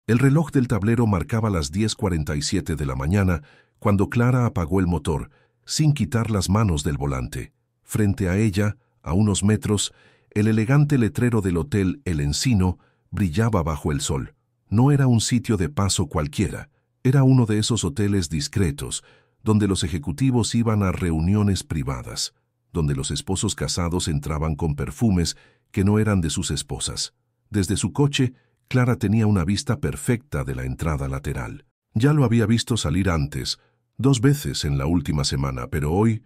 El reloj del tablero marcaba las 10:47 de la mañana cuando Clara apagó el motor, sin quitar las manos del volante. Frente a ella, a unos metros, el elegante letrero del hotel El Encino brillaba bajo el sol. No era un sitio de paso cualquiera, era uno de esos hoteles discretos, donde los ejecutivos iban a reuniones privadas, donde los esposos casados entraban con perfumes que no eran de sus esposas. Desde su coche, Clara tenía una vista perfecta de la entrada lateral. Ya lo había visto salir antes, 2 veces en la última semana, pero hoy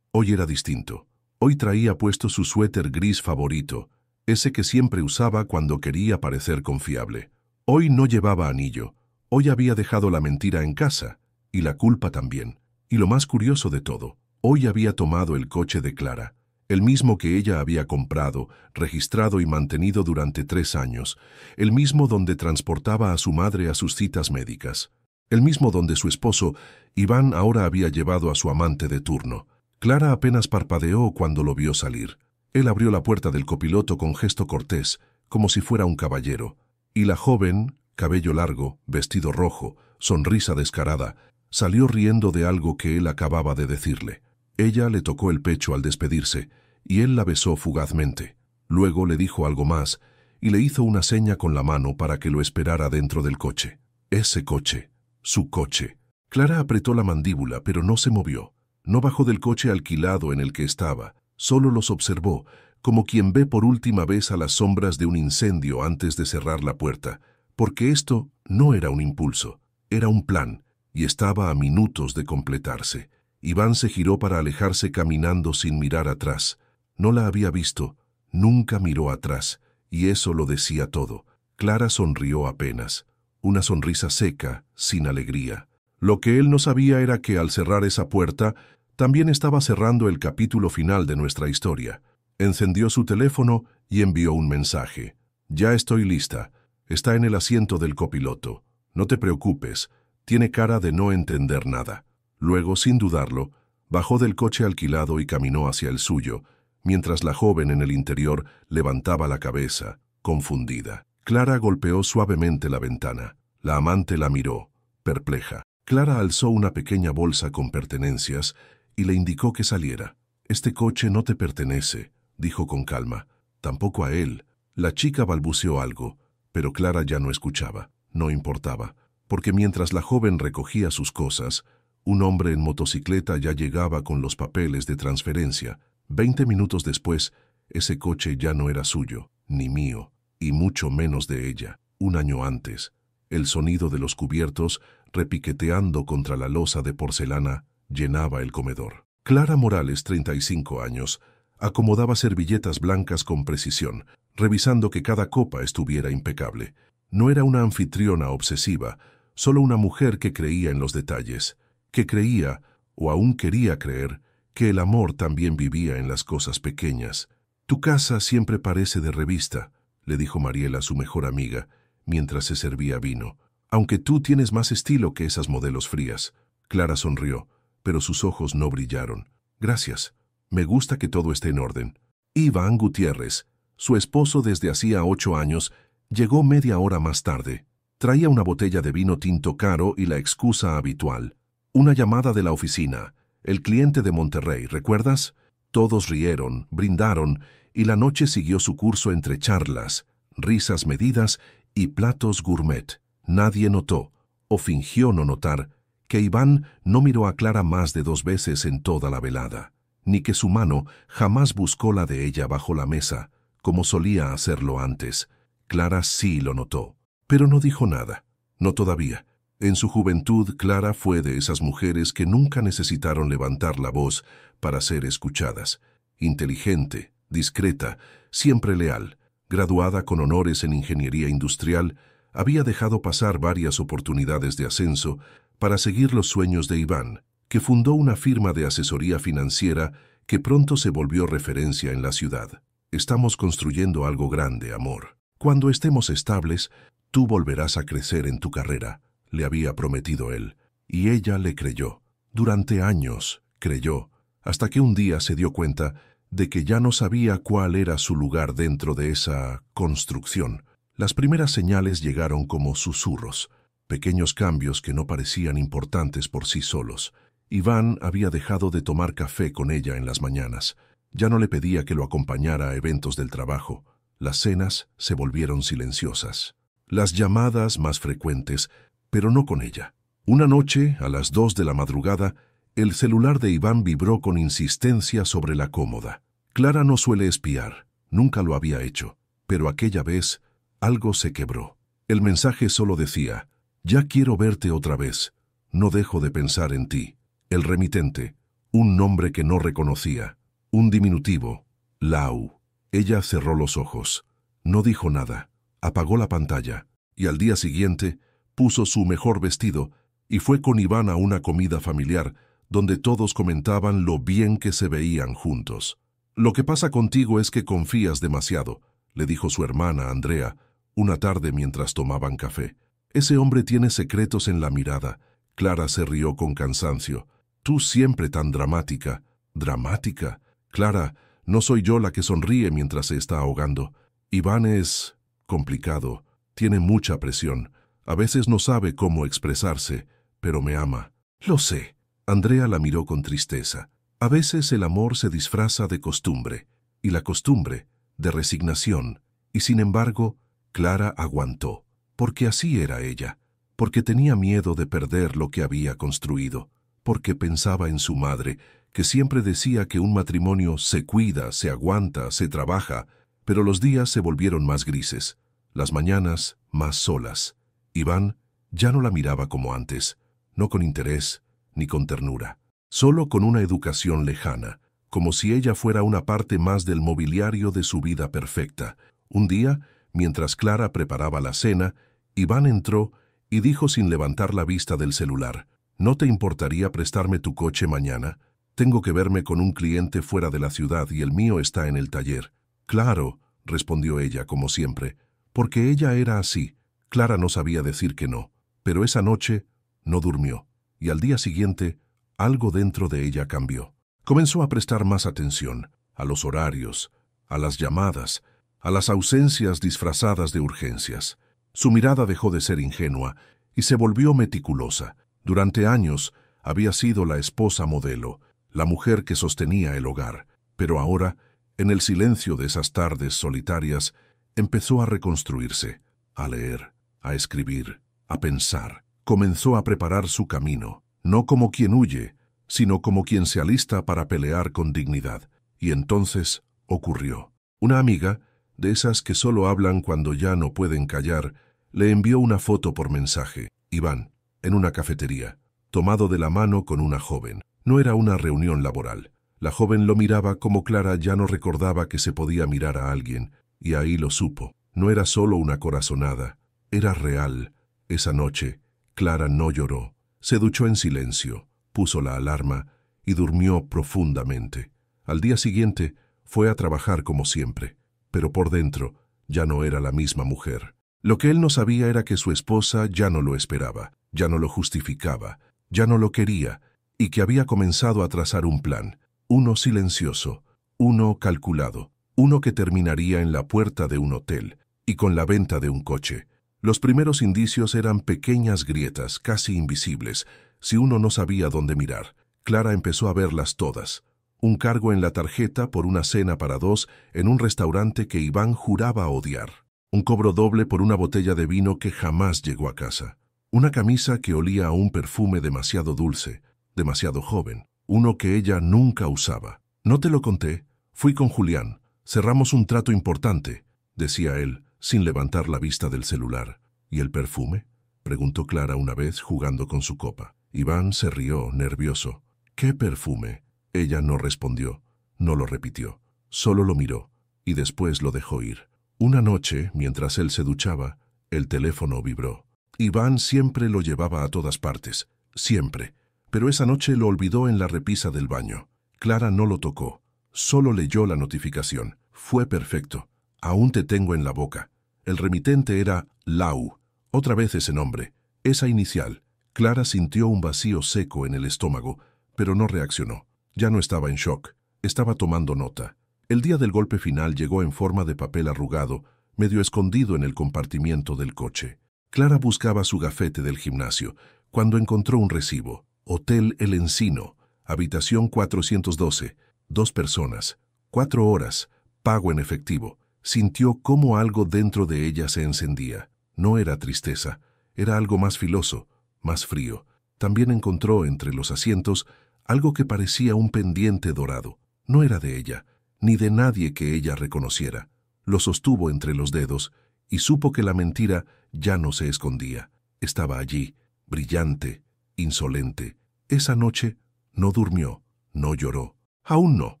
era distinto. Hoy traía puesto su suéter gris favorito, ese que siempre usaba cuando quería parecer confiable. Hoy no llevaba anillo, hoy había dejado la mentira en casa, y la culpa también. Y lo más curioso de todo, hoy había tomado el coche de Clara, el mismo que ella había comprado, registrado y mantenido durante 3 años, el mismo donde transportaba a su madre a sus citas médicas, el mismo donde su esposo, Iván, ahora había llevado a su amante de turno. Clara apenas parpadeó cuando lo vio salir. Él abrió la puerta del copiloto con gesto cortés, como si fuera un caballero, y la joven, cabello largo, vestido rojo, sonrisa descarada, salió riendo de algo que él acababa de decirle. Ella le tocó el pecho al despedirse, y él la besó fugazmente. Luego le dijo algo más, y le hizo una seña con la mano para que lo esperara dentro del coche. Ese coche, su coche. Clara apretó la mandíbula, pero no se movió. No bajó del coche alquilado en el que estaba, solo los observó, como quien ve por última vez a las sombras de un incendio antes de cerrar la puerta, porque esto no era un impulso, era un plan, y estaba a minutos de completarse. Iván se giró para alejarse caminando sin mirar atrás. No la había visto, nunca miró atrás, y eso lo decía todo. Clara sonrió apenas, una sonrisa seca, sin alegría. Lo que él no sabía era que al cerrar esa puerta, también estaba cerrando el capítulo final de nuestra historia. Encendió su teléfono y envió un mensaje. «Ya estoy lista. Está en el asiento del copiloto. No te preocupes. Tiene cara de no entender nada». Luego, sin dudarlo, bajó del coche alquilado y caminó hacia el suyo, mientras la joven en el interior levantaba la cabeza, confundida. Clara golpeó suavemente la ventana. La amante la miró, perpleja. Clara alzó una pequeña bolsa con pertenencias y le indicó que saliera. «Este coche no te pertenece», dijo con calma. «Tampoco a él». La chica balbuceó algo, pero Clara ya no escuchaba. No importaba, porque mientras la joven recogía sus cosas, un hombre en motocicleta ya llegaba con los papeles de transferencia. 20 minutos después, ese coche ya no era suyo, ni mío, y mucho menos de ella. Un año antes, el sonido de los cubiertos, repiqueteando contra la losa de porcelana, llenaba el comedor. Clara Morales, 35 años, acomodaba servilletas blancas con precisión, revisando que cada copa estuviera impecable. No era una anfitriona obsesiva, solo una mujer que creía en los detalles, que creía, o aún quería creer, que el amor también vivía en las cosas pequeñas. «Tu casa siempre parece de revista», le dijo Mariela, su mejor amiga, mientras se servía vino. «Aunque tú tienes más estilo que esas modelos frías». Clara sonrió, pero sus ojos no brillaron. «Gracias. Me gusta que todo esté en orden». Iván Gutiérrez, su esposo desde hacía 8 años, llegó media hora más tarde. Traía una botella de vino tinto caro y la excusa habitual. Una llamada de la oficina. El cliente de Monterrey, ¿recuerdas? Todos rieron, brindaron, y la noche siguió su curso entre charlas, risas medidas y platos gourmet. Nadie notó, o fingió no notar, que Iván no miró a Clara más de 2 veces en toda la velada, ni que su mano jamás buscó la de ella bajo la mesa, como solía hacerlo antes. Clara sí lo notó, pero no dijo nada. No todavía. En su juventud, Clara fue de esas mujeres que nunca necesitaron levantar la voz para ser escuchadas. Inteligente, discreta, siempre leal, graduada con honores en ingeniería industrial, había dejado pasar varias oportunidades de ascenso para seguir los sueños de Iván, que fundó una firma de asesoría financiera que pronto se volvió referencia en la ciudad. «Estamos construyendo algo grande, amor. Cuando estemos estables, tú volverás a crecer en tu carrera», le había prometido él, y ella le creyó. Durante años creyó, hasta que un día se dio cuenta de que ya no sabía cuál era su lugar dentro de esa construcción. Las primeras señales llegaron como susurros, pequeños cambios que no parecían importantes por sí solos. Iván había dejado de tomar café con ella en las mañanas. Ya no le pedía que lo acompañara a eventos del trabajo. Las cenas se volvieron silenciosas. Las llamadas más frecuentes, pero no con ella. Una noche, a las 2 de la madrugada, el celular de Iván vibró con insistencia sobre la cómoda. Clara no suele espiar, nunca lo había hecho, pero aquella vez algo se quebró. El mensaje solo decía: «Ya quiero verte otra vez, no dejo de pensar en ti». El remitente, un nombre que no reconocía, un diminutivo, Lau. Ella cerró los ojos, no dijo nada, apagó la pantalla, y al día siguiente puso su mejor vestido y fue con Iván a una comida familiar donde todos comentaban lo bien que se veían juntos. «Lo que pasa contigo es que confías demasiado», le dijo su hermana Andrea una tarde mientras tomaban café. «Ese hombre tiene secretos en la mirada». Clara se rió con cansancio. «Tú siempre tan dramática». «¿Dramática? Clara, no soy yo la que sonríe mientras se está ahogando. Iván es complicado, tiene mucha presión. A veces no sabe cómo expresarse, pero me ama». «Lo sé». Andrea la miró con tristeza. A veces el amor se disfraza de costumbre, y la costumbre de resignación, y sin embargo, Clara aguantó, porque así era ella, porque tenía miedo de perder lo que había construido, porque pensaba en su madre, que siempre decía que un matrimonio se cuida, se aguanta, se trabaja, pero los días se volvieron más grises, las mañanas más solas. Iván ya no la miraba como antes, no con interés ni con ternura, solo con una educación lejana, como si ella fuera una parte más del mobiliario de su vida perfecta. Un día, mientras Clara preparaba la cena, Iván entró y dijo sin levantar la vista del celular: «¿No te importaría prestarme tu coche mañana? Tengo que verme con un cliente fuera de la ciudad y el mío está en el taller». «Claro», respondió ella como siempre, porque ella era así. Clara no sabía decir que no, pero esa noche no durmió, y al día siguiente algo dentro de ella cambió. Comenzó a prestar más atención a los horarios, a las llamadas, a las ausencias disfrazadas de urgencias. Su mirada dejó de ser ingenua y se volvió meticulosa. Durante años había sido la esposa modelo, la mujer que sostenía el hogar, pero ahora, en el silencio de esas tardes solitarias, empezó a reconstruirse, a leer, a escribir, a pensar. Comenzó a preparar su camino, no como quien huye, sino como quien se alista para pelear con dignidad. Y entonces ocurrió. Una amiga, de esas que solo hablan cuando ya no pueden callar, le envió una foto por mensaje. Iván, en una cafetería, tomado de la mano con una joven. No era una reunión laboral. La joven lo miraba como Clara ya no recordaba que se podía mirar a alguien, y ahí lo supo. No era solo una corazonada, era real. Esa noche, Clara no lloró. Se duchó en silencio, puso la alarma y durmió profundamente. Al día siguiente fue a trabajar como siempre, pero por dentro ya no era la misma mujer. Lo que él no sabía era que su esposa ya no lo esperaba, ya no lo justificaba, ya no lo quería, y que había comenzado a trazar un plan, uno silencioso, uno calculado, uno que terminaría en la puerta de un hotel y con la venta de un coche. Los primeros indicios eran pequeñas grietas, casi invisibles, si uno no sabía dónde mirar. Clara empezó a verlas todas. Un cargo en la tarjeta por una cena para dos en un restaurante que Iván juraba odiar. Un cobro doble por una botella de vino que jamás llegó a casa. Una camisa que olía a un perfume demasiado dulce, demasiado joven, uno que ella nunca usaba. «No te lo conté, fui con Julián, cerramos un trato importante», decía él, sin levantar la vista del celular. «¿Y el perfume?», preguntó Clara una vez jugando con su copa. Iván se rió, nervioso. «¿Qué perfume?». Ella no respondió, no lo repitió, solo lo miró y después lo dejó ir. Una noche, mientras él se duchaba, el teléfono vibró. Iván siempre lo llevaba a todas partes, siempre, pero esa noche lo olvidó en la repisa del baño. Clara no lo tocó, solo leyó la notificación. Fue perfecto. «Aún te tengo en la boca». El remitente era Lau, otra vez ese nombre, esa inicial. Clara sintió un vacío seco en el estómago, pero no reaccionó. Ya no estaba en shock, estaba tomando nota. El día del golpe final llegó en forma de papel arrugado, medio escondido en el compartimiento del coche. Clara buscaba su gafete del gimnasio, cuando encontró un recibo. Hotel El Encino, habitación 412, 2 personas, 4 horas, pago en efectivo. Sintió cómo algo dentro de ella se encendía. No era tristeza, era algo más filoso, más frío. También encontró entre los asientos algo que parecía un pendiente dorado. No era de ella, ni de nadie que ella reconociera. Lo sostuvo entre los dedos y supo que la mentira ya no se escondía. Estaba allí, brillante, insolente. Esa noche no durmió, no lloró. Aún no.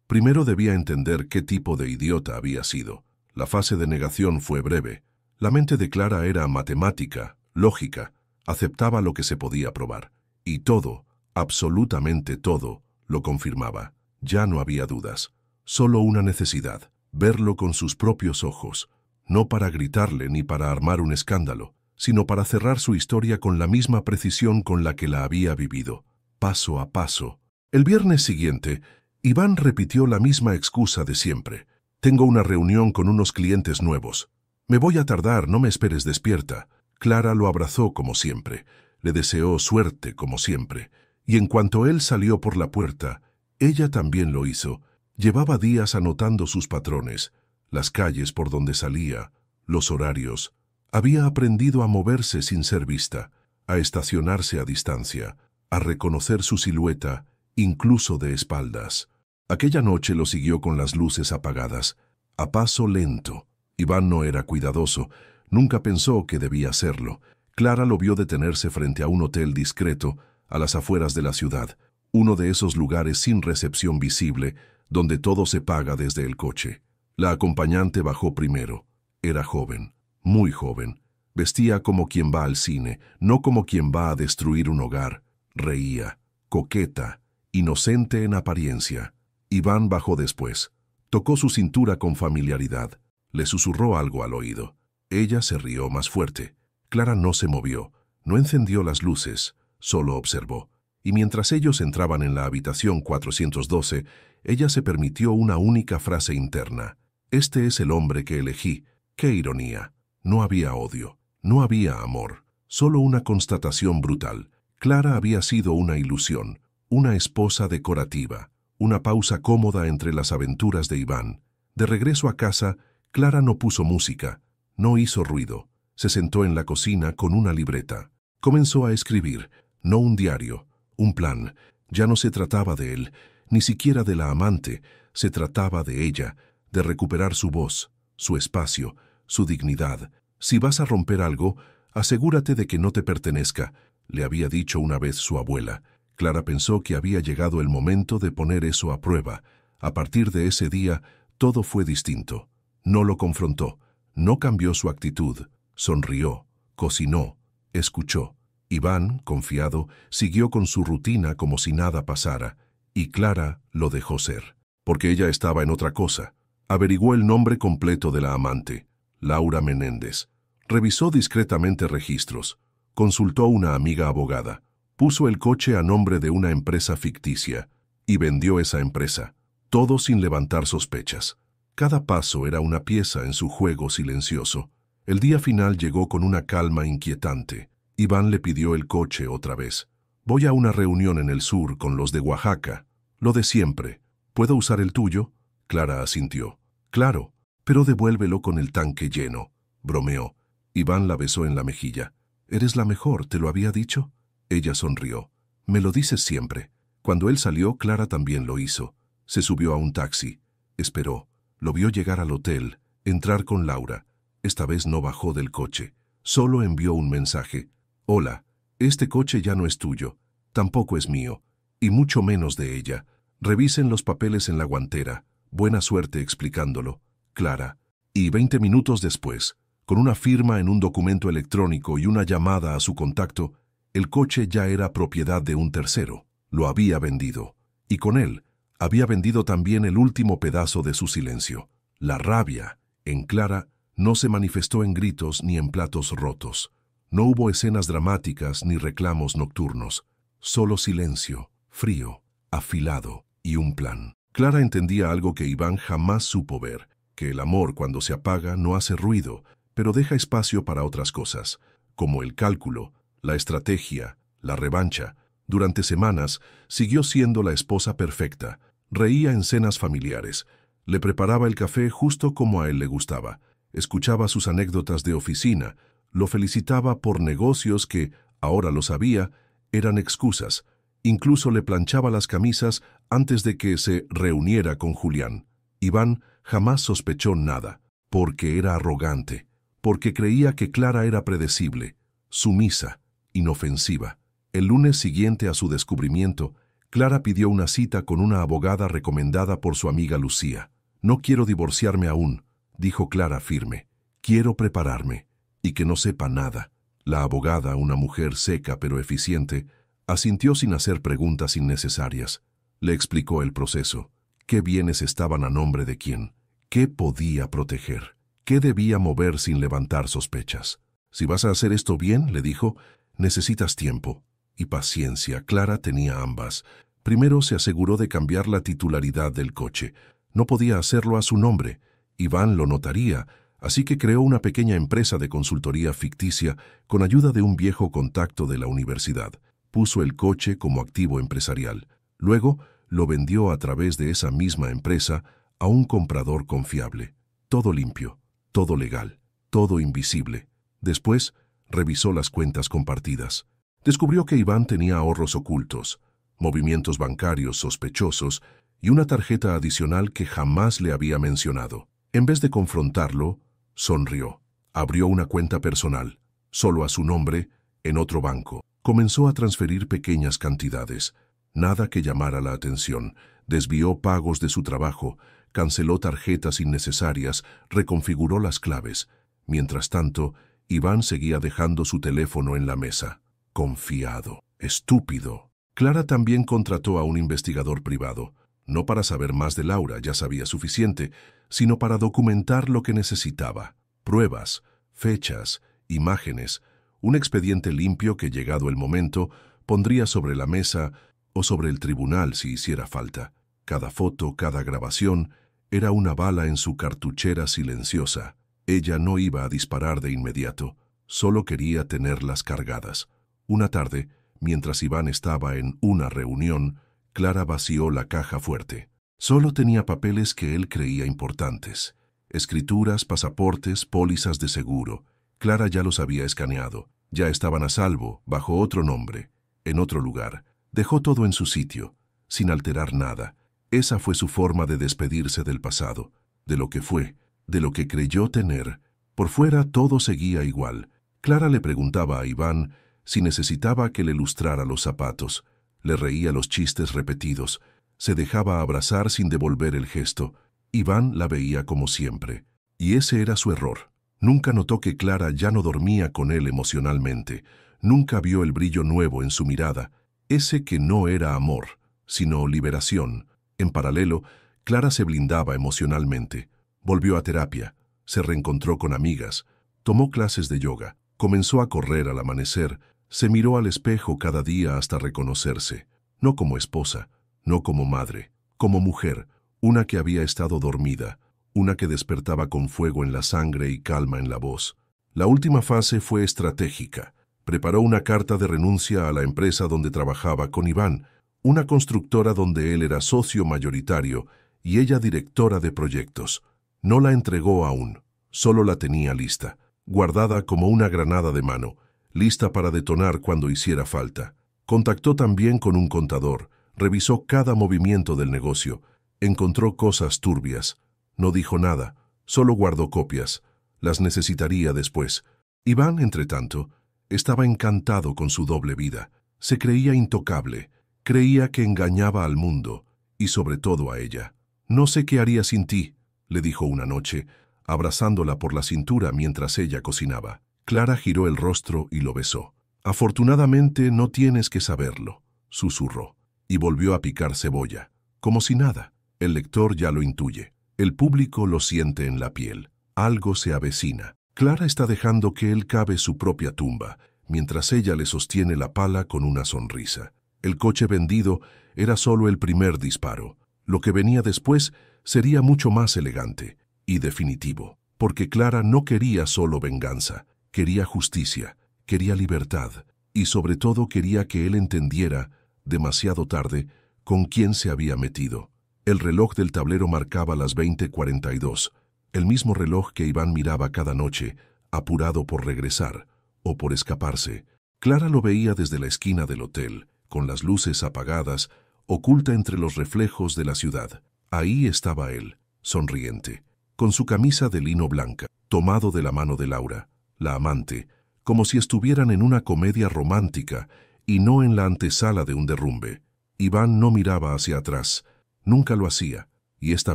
Primero debía entender qué tipo de idiota había sido. La fase de negación fue breve. La mente de Clara era matemática, lógica, aceptaba lo que se podía probar. Y todo, absolutamente todo, lo confirmaba. Ya no había dudas. Solo una necesidad, verlo con sus propios ojos. No para gritarle ni para armar un escándalo, sino para cerrar su historia con la misma precisión con la que la había vivido, paso a paso. El viernes siguiente, Iván repitió la misma excusa de siempre. Tengo una reunión con unos clientes nuevos. Me voy a tardar, no me esperes despierta. Clara lo abrazó como siempre, le deseó suerte como siempre, y en cuanto él salió por la puerta, ella también lo hizo. Llevaba días anotando sus patrones, las calles por donde salía, los horarios. Había aprendido a moverse sin ser vista, a estacionarse a distancia, a reconocer su silueta, incluso de espaldas. Aquella noche lo siguió con las luces apagadas, a paso lento. Iván no era cuidadoso, nunca pensó que debía serlo. Clara lo vio detenerse frente a un hotel discreto, a las afueras de la ciudad, uno de esos lugares sin recepción visible, donde todo se paga desde el coche. La acompañante bajó primero. Era joven, muy joven. Vestía como quien va al cine, no como quien va a destruir un hogar. Reía, coqueta, inocente en apariencia. Iván bajó después. Tocó su cintura con familiaridad. Le susurró algo al oído. Ella se rió más fuerte. Clara no se movió, no encendió las luces, solo observó. Y mientras ellos entraban en la habitación 412, ella se permitió una única frase interna. Este es el hombre que elegí. ¡Qué ironía! No había odio, no había amor, solo una constatación brutal. Clara había sido una ilusión, una esposa decorativa, una pausa cómoda entre las aventuras de Iván. De regreso a casa, Clara no puso música, no hizo ruido. Se sentó en la cocina con una libreta. Comenzó a escribir, no un diario, un plan. Ya no se trataba de él, ni siquiera de la amante, se trataba de ella, de recuperar su voz, su espacio, su dignidad. Si vas a romper algo, asegúrate de que no te pertenezca, le había dicho una vez su abuela. Clara pensó que había llegado el momento de poner eso a prueba. A partir de ese día, todo fue distinto. No lo confrontó, no cambió su actitud, sonrió, cocinó, escuchó. Iván, confiado, siguió con su rutina como si nada pasara, y Clara lo dejó ser, porque ella estaba en otra cosa. Averiguó el nombre completo de la amante, Laura Menéndez. Revisó discretamente registros, consultó a una amiga abogada, puso el coche a nombre de una empresa ficticia y vendió esa empresa, todo sin levantar sospechas. Cada paso era una pieza en su juego silencioso. El día final llegó con una calma inquietante. Iván le pidió el coche otra vez. Voy a una reunión en el sur con los de Oaxaca. Lo de siempre. ¿Puedo usar el tuyo? Clara asintió. Claro, pero devuélvelo con el tanque lleno. Bromeó. Iván la besó en la mejilla. Eres la mejor, ¿te lo había dicho? Ella sonrió. Me lo dices siempre. Cuando él salió, Clara también lo hizo. Se subió a un taxi. Esperó. Lo vio llegar al hotel, entrar con Laura. Esta vez no bajó del coche. Solo envió un mensaje. Hola, este coche ya no es tuyo. Tampoco es mío. Y mucho menos de ella. Revisen los papeles en la guantera. Buena suerte explicándolo. Clara. Y 20 minutos después, con una firma en un documento electrónico y una llamada a su contacto, el coche ya era propiedad de un tercero. Lo había vendido. Y con él, había vendido también el último pedazo de su silencio. La rabia, en Clara, no se manifestó en gritos ni en platos rotos. No hubo escenas dramáticas ni reclamos nocturnos. Solo silencio, frío, afilado y un plan. Clara entendía algo que Iván jamás supo ver, que el amor cuando se apaga no hace ruido, pero deja espacio para otras cosas, como el cálculo, la estrategia, la revancha. Durante semanas siguió siendo la esposa perfecta, reía en cenas familiares, le preparaba el café justo como a él le gustaba, escuchaba sus anécdotas de oficina, lo felicitaba por negocios que, ahora lo sabía, eran excusas. Incluso le planchaba las camisas antes de que se reuniera con Julián. Iván jamás sospechó nada, porque era arrogante, porque creía que Clara era predecible, sumisa, inofensiva. El lunes siguiente a su descubrimiento, Clara pidió una cita con una abogada recomendada por su amiga Lucía. «No quiero divorciarme aún», dijo Clara firme. «Quiero prepararme, y que no sepa nada». La abogada, una mujer seca pero eficiente, asintió sin hacer preguntas innecesarias. Le explicó el proceso, qué bienes estaban a nombre de quién, qué podía proteger, qué debía mover sin levantar sospechas. «Si vas a hacer esto bien», le dijo, «necesitas tiempo y paciencia». Clara tenía ambas. Primero se aseguró de cambiar la titularidad del coche. No podía hacerlo a su nombre. Iván lo notaría, así que creó una pequeña empresa de consultoría ficticia con ayuda de un viejo contacto de la universidad. Puso el coche como activo empresarial. Luego lo vendió a través de esa misma empresa a un comprador confiable. Todo limpio, todo legal, todo invisible. Después revisó las cuentas compartidas. Descubrió que Iván tenía ahorros ocultos, movimientos bancarios sospechosos y una tarjeta adicional que jamás le había mencionado. En vez de confrontarlo, sonrió. Abrió una cuenta personal, solo a su nombre, en otro banco. Comenzó a transferir pequeñas cantidades. Nada que llamara la atención. Desvió pagos de su trabajo, canceló tarjetas innecesarias, reconfiguró las claves. Mientras tanto, Iván seguía dejando su teléfono en la mesa. Confiado, estúpido. Clara también contrató a un investigador privado, no para saber más de Laura, ya sabía suficiente, sino para documentar lo que necesitaba. Pruebas, fechas, imágenes, un expediente limpio que, llegado el momento, pondría sobre la mesa o sobre el tribunal si hiciera falta. Cada foto, cada grabación, era una bala en su cartuchera silenciosa. Ella no iba a disparar de inmediato, solo quería tenerlas cargadas. Una tarde, mientras Iván estaba en una reunión, Clara vació la caja fuerte. Solo tenía papeles que él creía importantes. Escrituras, pasaportes, pólizas de seguro. Clara ya los había escaneado. Ya estaban a salvo, bajo otro nombre, en otro lugar. Dejó todo en su sitio, sin alterar nada. Esa fue su forma de despedirse del pasado, de lo que fue, de lo que creyó tener. Por fuera todo seguía igual. Clara le preguntaba a Iván si necesitaba que le lustrara los zapatos. Le reía los chistes repetidos. Se dejaba abrazar sin devolver el gesto. Iván la veía como siempre. Y ese era su error. Nunca notó que Clara ya no dormía con él emocionalmente. Nunca vio el brillo nuevo en su mirada. Ese que no era amor, sino liberación. En paralelo, Clara se blindaba emocionalmente. Volvió a terapia. Se reencontró con amigas. Tomó clases de yoga. Comenzó a correr al amanecer. Se miró al espejo cada día hasta reconocerse. No como esposa, no como madre, como mujer, una que había estado dormida, una que despertaba con fuego en la sangre y calma en la voz. La última fase fue estratégica. Preparó una carta de renuncia a la empresa donde trabajaba con Iván, una constructora donde él era socio mayoritario y ella directora de proyectos. No la entregó aún, solo la tenía lista, guardada como una granada de mano, lista para detonar cuando hiciera falta. Contactó también con un contador, revisó cada movimiento del negocio, encontró cosas turbias. No dijo nada, solo guardó copias. Las necesitaría después. Iván, entretanto, estaba encantado con su doble vida. Se creía intocable, creía que engañaba al mundo, y sobre todo a ella. «No sé qué haría sin ti», le dijo una noche, abrazándola por la cintura mientras ella cocinaba. Clara giró el rostro y lo besó. «Afortunadamente no tienes que saberlo», susurró, y volvió a picar cebolla, como si nada. El lector ya lo intuye. El público lo siente en la piel. Algo se avecina. Clara está dejando que él cave su propia tumba, mientras ella le sostiene la pala con una sonrisa. El coche vendido era solo el primer disparo. Lo que venía después sería mucho más elegante. y definitivo. Porque Clara no quería solo venganza, quería justicia, quería libertad, y sobre todo quería que él entendiera, demasiado tarde, con quién se había metido. El reloj del tablero marcaba las 20:42, el mismo reloj que Iván miraba cada noche, apurado por regresar o por escaparse. Clara lo veía desde la esquina del hotel, con las luces apagadas, oculta entre los reflejos de la ciudad. Ahí estaba él, sonriente, con su camisa de lino blanca, tomado de la mano de Laura, la amante, como si estuvieran en una comedia romántica y no en la antesala de un derrumbe. Iván no miraba hacia atrás, nunca lo hacía, y esta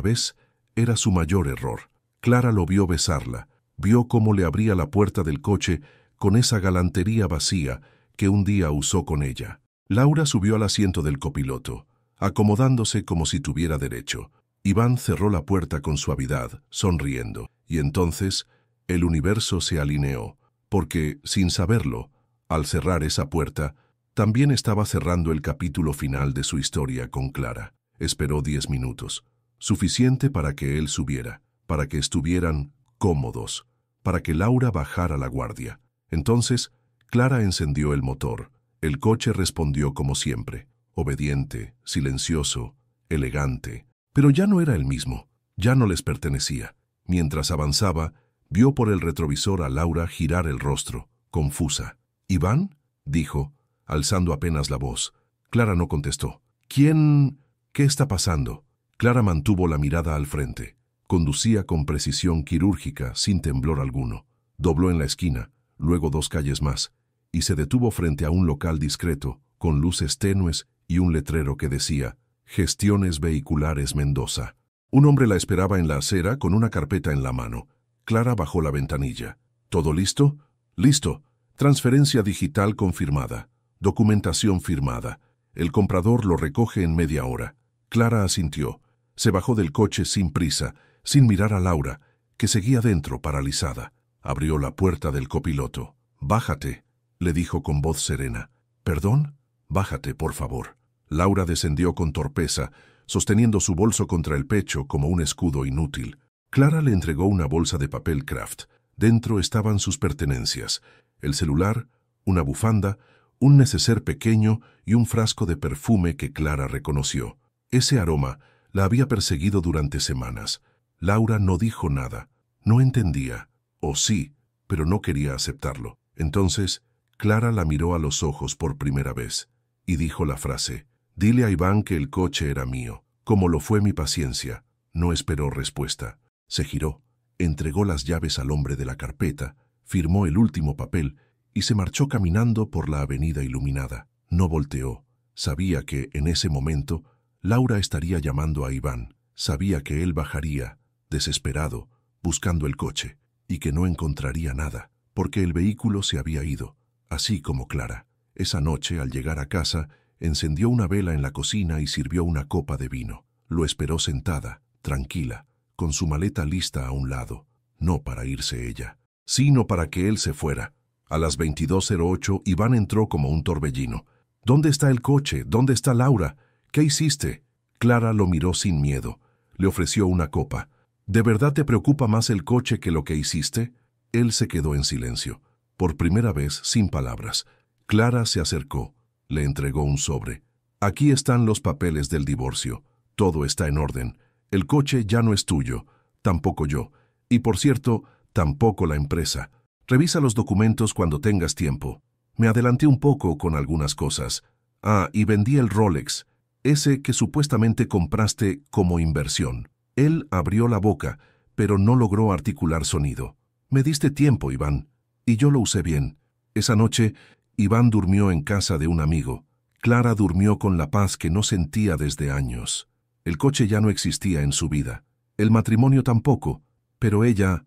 vez era su mayor error. Clara lo vio besarla, vio cómo le abría la puerta del coche con esa galantería vacía que un día usó con ella. Laura subió al asiento del copiloto, acomodándose como si tuviera derecho. Iván cerró la puerta con suavidad, sonriendo, y entonces el universo se alineó, porque, sin saberlo, al cerrar esa puerta, también estaba cerrando el capítulo final de su historia con Clara. Esperó 10 minutos, suficiente para que él subiera, para que estuvieran cómodos, para que Laura bajara la guardia. Entonces, Clara encendió el motor. El coche respondió como siempre, obediente, silencioso, elegante. Pero ya no era el mismo, ya no les pertenecía. Mientras avanzaba, vio por el retrovisor a Laura girar el rostro, confusa. «¿Iván?», dijo, alzando apenas la voz. Clara no contestó. «¿Quién? ¿Qué está pasando?». Clara mantuvo la mirada al frente. Conducía con precisión quirúrgica, sin temblor alguno. Dobló en la esquina, luego 2 calles más, y se detuvo frente a un local discreto, con luces tenues y un letrero que decía «Gestiones Vehiculares Mendoza». Un hombre la esperaba en la acera con una carpeta en la mano. Clara bajó la ventanilla. «¿Todo listo?». «Listo. Transferencia digital confirmada. Documentación firmada. El comprador lo recoge en media hora». Clara asintió. Se bajó del coche sin prisa, sin mirar a Laura, que seguía dentro, paralizada. Abrió la puerta del copiloto. «Bájate», le dijo con voz serena. «¿Perdón?». «Bájate, por favor». Laura descendió con torpeza, sosteniendo su bolso contra el pecho como un escudo inútil. Clara le entregó una bolsa de papel Kraft. Dentro estaban sus pertenencias: el celular, una bufanda, un neceser pequeño y un frasco de perfume que Clara reconoció. Ese aroma la había perseguido durante semanas. Laura no dijo nada. No entendía. O sí, pero no quería aceptarlo. Entonces, Clara la miró a los ojos por primera vez y dijo la frase: «Dile a Iván que el coche era mío, como lo fue mi paciencia». No esperó respuesta. Se giró, entregó las llaves al hombre de la carpeta, firmó el último papel y se marchó caminando por la avenida iluminada. No volteó. Sabía que, en ese momento, Laura estaría llamando a Iván. Sabía que él bajaría, desesperado, buscando el coche, y que no encontraría nada, porque el vehículo se había ido, así como Clara. Esa noche, al llegar a casa, encendió una vela en la cocina y sirvió una copa de vino. Lo esperó sentada, tranquila, con su maleta lista a un lado, no para irse ella, sino para que él se fuera. A las 22:08, Iván entró como un torbellino. «¿Dónde está el coche? ¿Dónde está Laura? ¿Qué hiciste?». Clara lo miró sin miedo. Le ofreció una copa. «¿De verdad te preocupa más el coche que lo que hiciste?». Él se quedó en silencio, por primera vez sin palabras. Clara se acercó, le entregó un sobre. «Aquí están los papeles del divorcio. Todo está en orden. El coche ya no es tuyo, tampoco yo. Y por cierto, tampoco la empresa. Revisa los documentos cuando tengas tiempo. Me adelanté un poco con algunas cosas. Ah, y vendí el Rolex, ese que supuestamente compraste como inversión». Él abrió la boca, pero no logró articular sonido. «Me diste tiempo, Iván, y yo lo usé bien». Esa noche, Iván durmió en casa de un amigo. Clara durmió con la paz que no sentía desde años. El coche ya no existía en su vida. El matrimonio tampoco, pero ella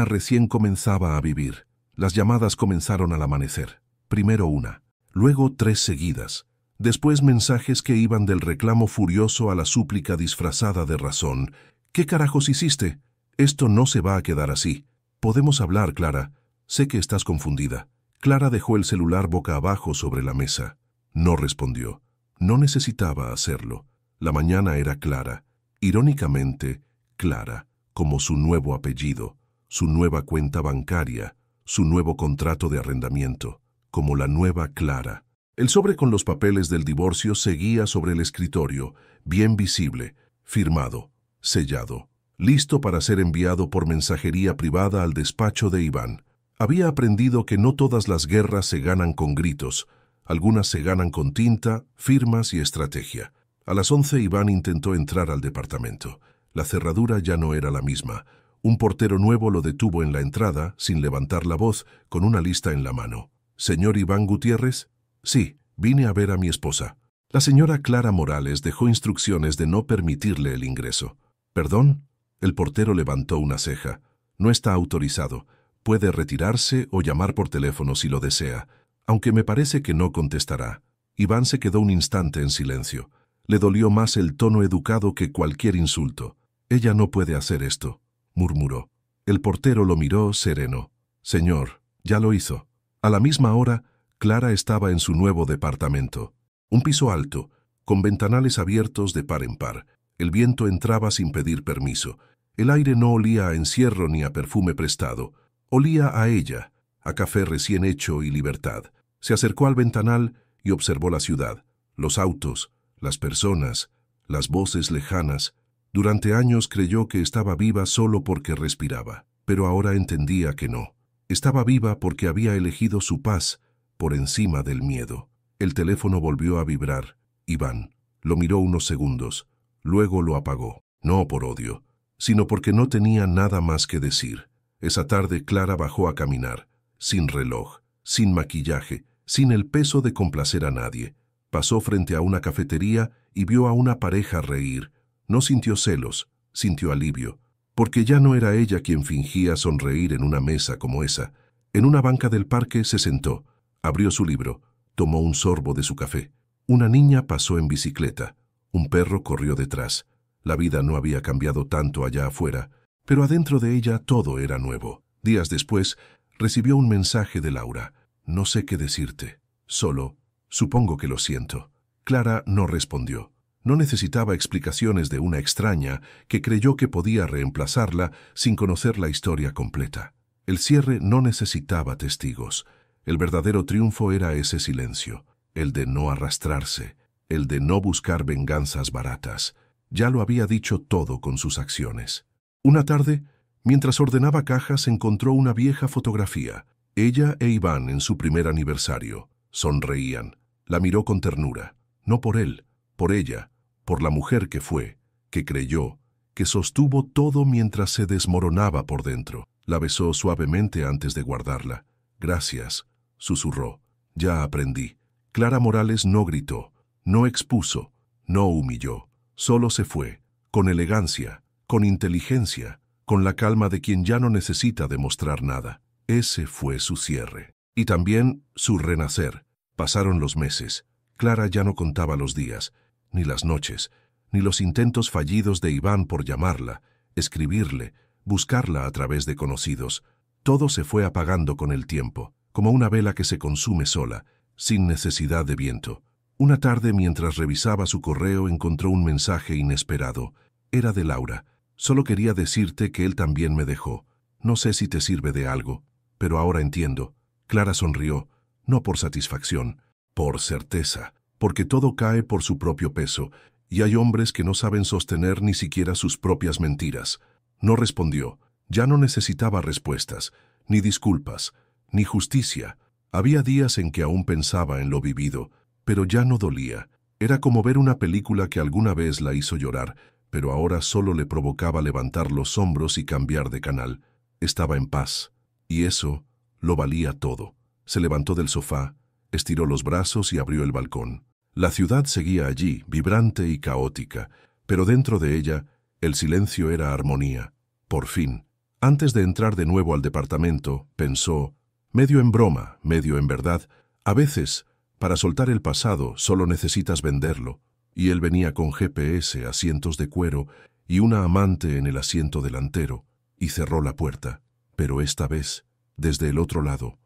recién comenzaba a vivir. Las llamadas comenzaron al amanecer. Primero una, luego 3 seguidas. Después mensajes que iban del reclamo furioso a la súplica disfrazada de razón. «¿Qué carajos hiciste? Esto no se va a quedar así. Podemos hablar, Clara. Sé que estás confundida». Clara dejó el celular boca abajo sobre la mesa. No respondió. No necesitaba hacerlo. La mañana era clara, irónicamente clara, como su nuevo apellido, su nueva cuenta bancaria, su nuevo contrato de arrendamiento, como la nueva Clara. El sobre con los papeles del divorcio seguía sobre el escritorio, bien visible, firmado, sellado, listo para ser enviado por mensajería privada al despacho de Iván. Había aprendido que no todas las guerras se ganan con gritos, algunas se ganan con tinta, firmas y estrategia. A las 11 Iván intentó entrar al departamento. La cerradura ya no era la misma. Un portero nuevo lo detuvo en la entrada, sin levantar la voz, con una lista en la mano. «¿Señor Iván Gutiérrez?» «Sí, vine a ver a mi esposa». La señora Clara Morales dejó instrucciones de no permitirle el ingreso. «¿Perdón?» El portero levantó una ceja. «No está autorizado. Puede retirarse o llamar por teléfono si lo desea, aunque me parece que no contestará». Iván se quedó un instante en silencio. Le dolió más el tono educado que cualquier insulto. «Ella no puede hacer esto», murmuró. El portero lo miró sereno. «Señor, ya lo hizo». A la misma hora, Clara estaba en su nuevo departamento. Un piso alto, con ventanales abiertos de par en par. El viento entraba sin pedir permiso. El aire no olía a encierro ni a perfume prestado. Olía a ella, a café recién hecho y libertad. Se acercó al ventanal y observó la ciudad, los autos, las personas, las voces lejanas. Durante años creyó que estaba viva solo porque respiraba, pero ahora entendía que no. Estaba viva porque había elegido su paz por encima del miedo. El teléfono volvió a vibrar. Iván lo miró unos segundos, luego lo apagó. No por odio, sino porque no tenía nada más que decir. Esa tarde Clara bajó a caminar, sin reloj, sin maquillaje, sin el peso de complacer a nadie. Pasó frente a una cafetería y vio a una pareja reír. No sintió celos, sintió alivio, porque ya no era ella quien fingía sonreír en una mesa como esa. En una banca del parque se sentó, abrió su libro, tomó un sorbo de su café. Una niña pasó en bicicleta, un perro corrió detrás. La vida no había cambiado tanto allá afuera, pero adentro de ella todo era nuevo. Días después, recibió un mensaje de Laura. «No sé qué decirte, solo, supongo que lo siento». Clara no respondió. No necesitaba explicaciones de una extraña que creyó que podía reemplazarla sin conocer la historia completa. El cierre no necesitaba testigos. El verdadero triunfo era ese silencio, el de no arrastrarse, el de no buscar venganzas baratas. Ya lo había dicho todo con sus acciones. Una tarde, mientras ordenaba cajas, encontró una vieja fotografía. Ella e Iván en su primer aniversario. Sonreían. La miró con ternura. No por él, por ella, por la mujer que fue, que creyó, que sostuvo todo mientras se desmoronaba por dentro. La besó suavemente antes de guardarla. «Gracias», susurró. «Ya aprendí». Clara Morales no gritó, no expuso, no humilló. Solo se fue, con elegancia, con inteligencia, con la calma de quien ya no necesita demostrar nada. Ese fue su cierre. Y también su renacer. Pasaron los meses. Clara ya no contaba los días, ni las noches, ni los intentos fallidos de Iván por llamarla, escribirle, buscarla a través de conocidos. Todo se fue apagando con el tiempo, como una vela que se consume sola, sin necesidad de viento. Una tarde, mientras revisaba su correo, encontró un mensaje inesperado. Era de Laura. «Solo quería decirte que él también me dejó. No sé si te sirve de algo, pero ahora entiendo». Clara sonrió, no por satisfacción, por certeza, porque todo cae por su propio peso, y hay hombres que no saben sostener ni siquiera sus propias mentiras. No respondió. Ya no necesitaba respuestas, ni disculpas, ni justicia. Había días en que aún pensaba en lo vivido, pero ya no dolía. Era como ver una película que alguna vez la hizo llorar, pero ahora solo le provocaba levantar los hombros y cambiar de canal. Estaba en paz, y eso lo valía todo. Se levantó del sofá, estiró los brazos y abrió el balcón. La ciudad seguía allí, vibrante y caótica, pero dentro de ella el silencio era armonía. Por fin. Antes de entrar de nuevo al departamento, pensó, medio en broma, medio en verdad, a veces, para soltar el pasado, solo necesitas venderlo. Y él venía con GPS, asientos de cuero y una amante en el asiento delantero, y cerró la puerta. Pero esta vez, desde el otro lado,